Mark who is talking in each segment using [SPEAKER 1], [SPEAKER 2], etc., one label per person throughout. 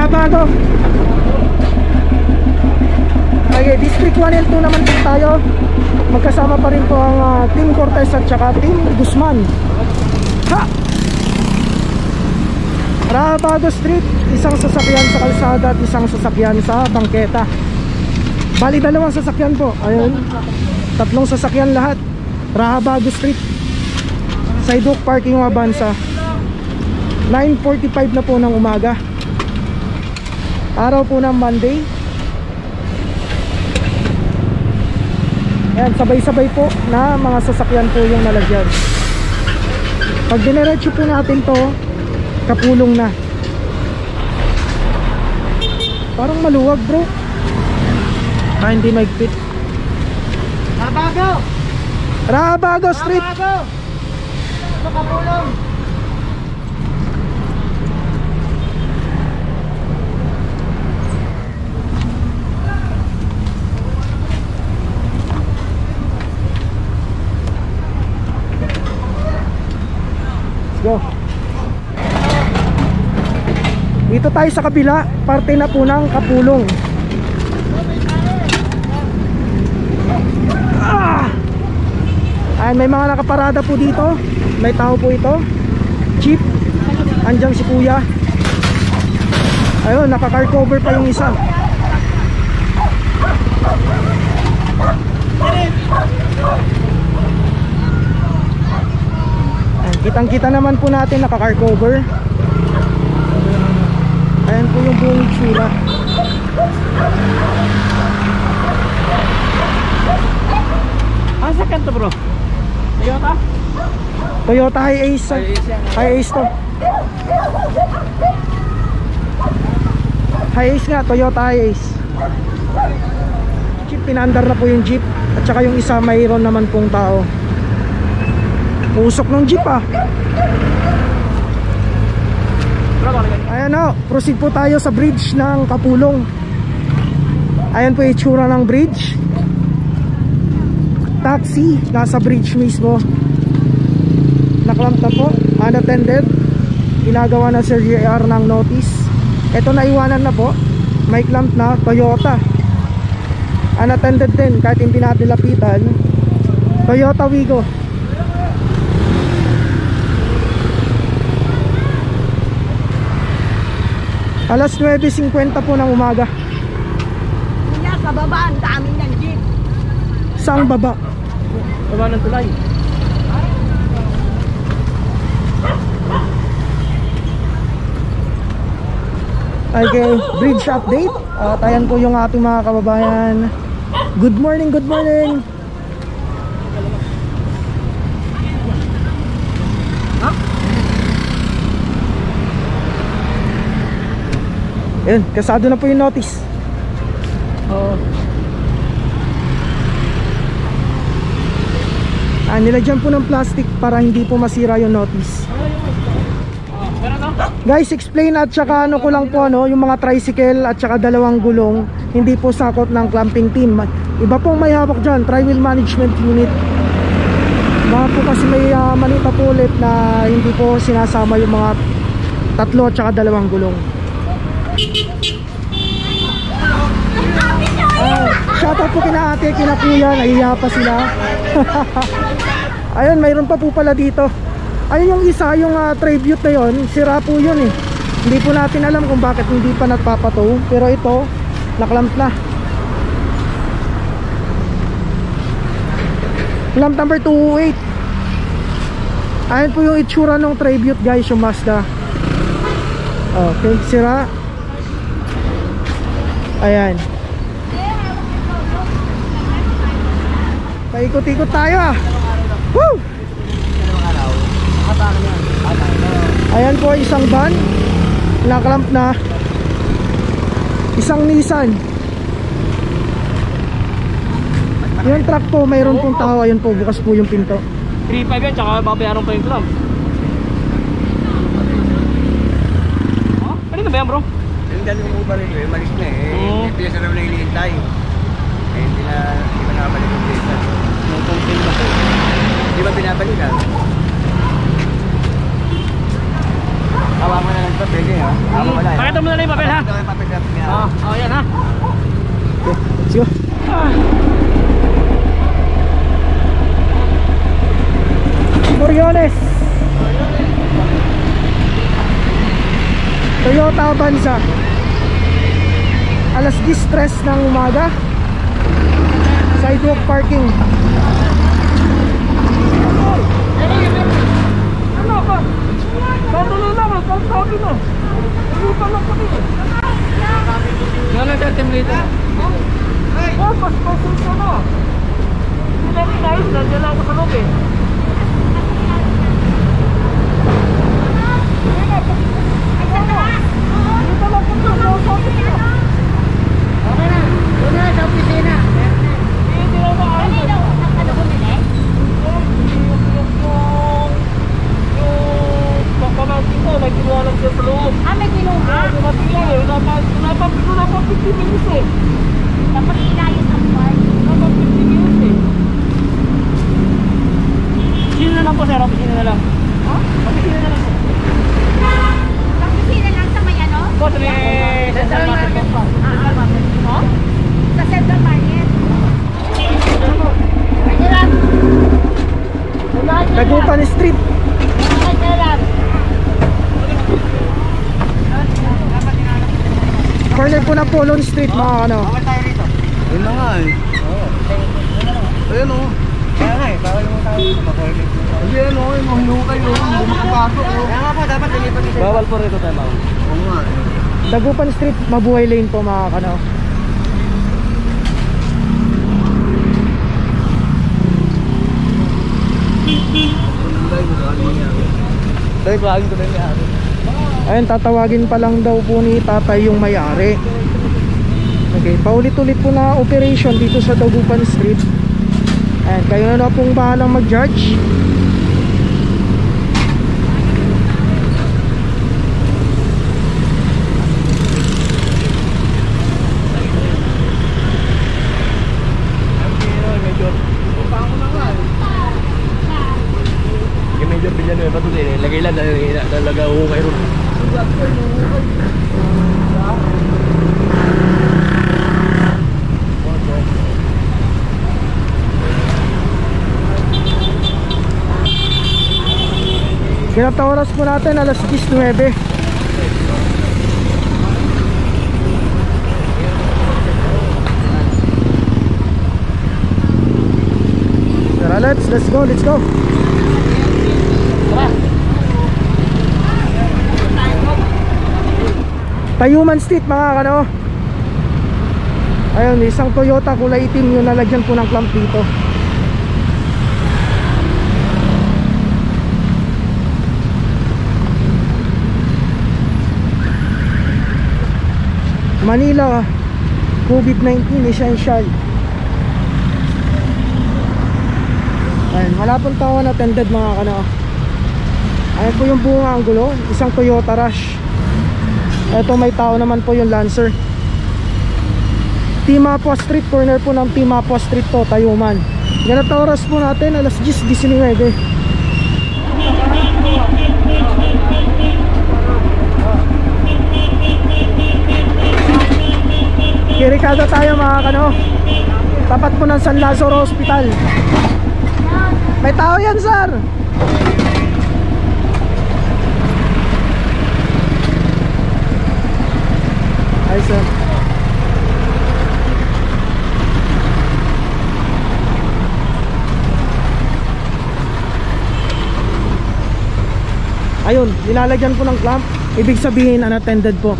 [SPEAKER 1] Bago. Okay, District 1 and 2 naman din tayo. Magkasama pa rin po ang Team Cortez at saka Team Guzman. Ha! Rabago Street, isang sasakyan sa kalsada at isang sasakyan sa bangketa. Bali dalawang sasakyan po. Ayun. Tatlong sasakyan lahat. Rabago Street. Sidewalk parking Avanza. 9:45 na po ng umaga. Araw po ng Monday. Ayan, sabay-sabay po na mga sasakyan po yung nalagyan. Pag dinerecho po natin to, kapulong na. Parang maluwag bro. Hindi maigpit.
[SPEAKER 2] Rabago!
[SPEAKER 1] Rabago Street!
[SPEAKER 2] Rabago! Kapulong!
[SPEAKER 1] Go. Dito tayo sa kabila, parte na po ng kapulong. Ayan, may mga nakaparada po dito. May tao po ito. Jeep. Andiyan si kuya. Ayun, naka-car cover pa yung isa. Kitang-kita naman po natin naka-car cover. Ayan po yung buong itsura.
[SPEAKER 2] Ang second to bro? Toyota?
[SPEAKER 1] Toyota Hi-Ace. Hi-Ace to. Hi-Ace nga, Toyota Hi-Ace. Jeep, pinandar na po yung jeep. At saka yung isa mayroon naman pong tao. Usok ng jeep ah. Ayan o, proceed po tayo sa bridge ng Kapulong. Ayan po yung itsura ng bridge. Taxi, nasa bridge mismo. Naklamp na po, unattended. Ginagawa na Sir JR ng notice. Ito naiwanan na po. May clamp na, Toyota. Unattended din, kahit hindi natin lapitan. Toyota Wigo. Alas 9:50 po ng umaga.
[SPEAKER 3] Kanya sa baba, ang dami ng jeep.
[SPEAKER 1] Saan baba?
[SPEAKER 2] Baba ng tulay.
[SPEAKER 1] Okay, bridge update. Ayan po yung ating mga kababayan. Good morning, good morning. Ayun, kasado na po yung notice. Nilagyan po ng plastic para hindi po masira yung notice. Guys, explain at saka ano ko lang po, yung mga tricycle at saka dalawang gulong hindi po sakot ng clamping team. Iba pong may hawak dyan, Tri-Wheel Management Unit. Baka po kasi may manita po ulit na hindi po sinasama yung mga tatlo at saka dalawang gulong. Shoutout po kina ate, kina kuya, nahiya pa sila. Ayun, mayroon pa po pala dito. Ayun yung isa, yung tribute na yun, sira po yun eh. Hindi po natin alam kung bakit hindi pa nagpapato. Pero ito, naklamp na. Clamp number 208. Ayun po yung itsura ng tribute guys, yung Mazda. Okay, sira. Ayan. Paikot-ikot tayo ah. Woo! Ayan po isang van, naklamp na. Isang Nissan. Yung truck po, mayroon pong tao. Ayun po, bukas po yung pinto.
[SPEAKER 2] 3.5 yan, tsaka babayaran pa yung clamp. Ano ba yan bro?
[SPEAKER 4] Yung dali mo ba rin, malis na eh.
[SPEAKER 2] Oo.
[SPEAKER 4] Hindi piyesa raw na hinihintay. Eh, hindi na nakabalik yung piyesa.
[SPEAKER 2] May complaint ako.
[SPEAKER 4] Di ba pinabalikan? Hawa mo na lang ito, pwede ha? Hawa mo lang.
[SPEAKER 2] Pakita mo na lang yung papel ha.
[SPEAKER 4] Ito yung papel niya.
[SPEAKER 2] Oo, yan ha.
[SPEAKER 1] Okay, let's go. Coriolis Toyota Avanza. Alas 10:03 ng umaga. Sidewalk parking.
[SPEAKER 2] Ano ka? Sandali lang, sabi mo. Lupa lang kami. Gano'n siya, team leader? Oh, paspasin ka na. Hindi namin ayos, nandiyan lang ako sa loob eh.
[SPEAKER 3] Okay na. Doon na sa opisina.
[SPEAKER 2] Hindi lang maayos.
[SPEAKER 3] Kanino? Ano ko nila?
[SPEAKER 2] Yung pamangkin ko, may kinuha lang siya sa loob.
[SPEAKER 3] May kinuha.
[SPEAKER 2] Dumating lang eh, napapit 50 minutes eh.
[SPEAKER 3] Dapat inayos ang park.
[SPEAKER 2] Napapit 50 minutes eh. Sino na lang po sir, opisina na lang. Opisina na lang po.
[SPEAKER 3] Sa opisina lang sa may ano?
[SPEAKER 2] Boss, may central market po.
[SPEAKER 3] Oh? Sa Central Market. Ano lang?
[SPEAKER 1] Dagupan Street.
[SPEAKER 3] Ano lang?
[SPEAKER 1] Corner po ng Polon Street mga ano.
[SPEAKER 4] Bawal tayo rito. Yun na nga eh. Oo. Ayun o. Kaya nga eh, bawal mo tayo rito. Makulit. Hindi ano eh, mahulukay o. Hindi makapasok o. Kaya nga po, dapat dilipat isa.
[SPEAKER 2] Bawal po rito tayo ma'am.
[SPEAKER 4] Oo nga eh.
[SPEAKER 1] Dagupan Street, Mabuhay Lane po mga ano.
[SPEAKER 4] Tayo ba ito na yung
[SPEAKER 1] Ayun, tatawagin pa lang daw po ni tatay yung may-ari. Okay, paulit-ulit po na operation dito sa Dagupan Street. Ayan, kayo na pong bahalang mag-judge.
[SPEAKER 4] Yung medyo bilyan na ito din. Lagay lang talaga ukay ron.
[SPEAKER 1] Kinata oras po natin, alas 10:09. Tara, let's go. Tayuman Street mga kano. Ayun, isang Toyota kulay itim yung nalagyan po ng clamp dito. Manila, COVID-19 essential. Ayun, wala pong tao na attended mga kano. Ayun po yung bunga ang gulo, isang Toyota Rush. Ito may tao naman po yung Lancer. Timapua Street, corner po ng Timapua Street to, Tayuman. Ganito oras po natin, alas 10:19. Kirikada tayo mga kano. Tapat po ng San Lazaro Hospital. May tao yan sir. Ay sir. Ayun, nilalagyan po ng clamp. Ibig sabihin unattended po.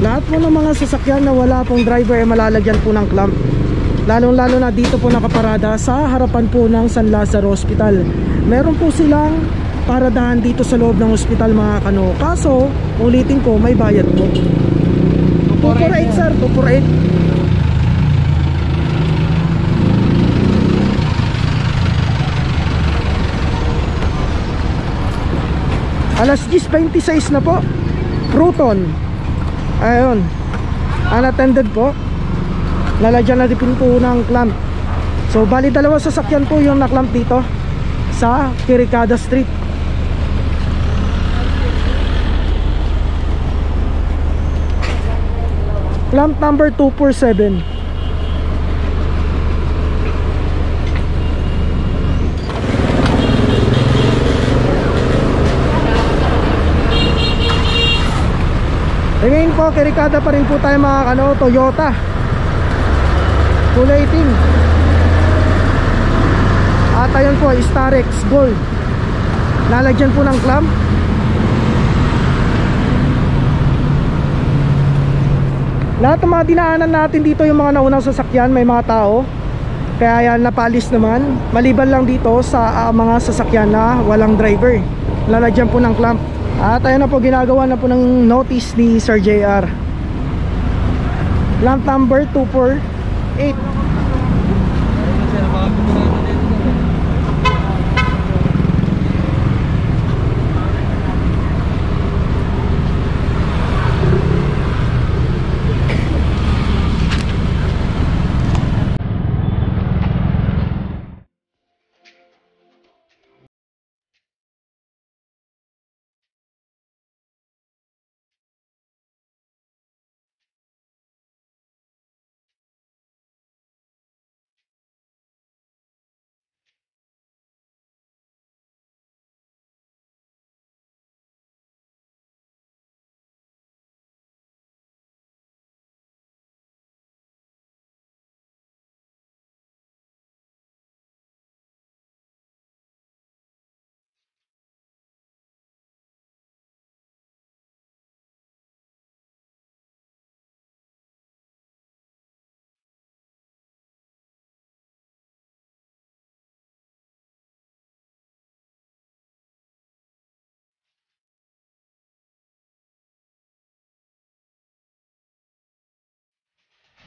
[SPEAKER 1] Lahat po ng mga sasakyan na wala pong driver ay malalagyan po ng clamp. Lalong lalo na dito po nakaparada sa harapan po ng San Lazaro Hospital. Meron po silang paradahan dito sa loob ng hospital mga kano. Kaso, ulitin ko, may bayad po. 248 sir, 248. Alas 10:26 na po. Proton. Ayun, unattended po. Lalagyan na din po ng clamp. So bali dalawang sasakyan po yung naklamp dito sa Quiricada Street. Clamp number 247. Ngayon po, Quiricada pa rin po tayo mga Toyota kulay itim. At ayun po, Starex Gold. Lalagyan po ng clamp. Lahat ng mga dinaanan natin dito, yung mga naunang sasakyan, may mga tao. Kaya yan, napalis naman. Maliban lang dito sa mga sasakyan na walang driver. Lalagyan po ng clamp. At ayun na po, ginagawa na po ng notice ni Sir JR. Clamp number 248.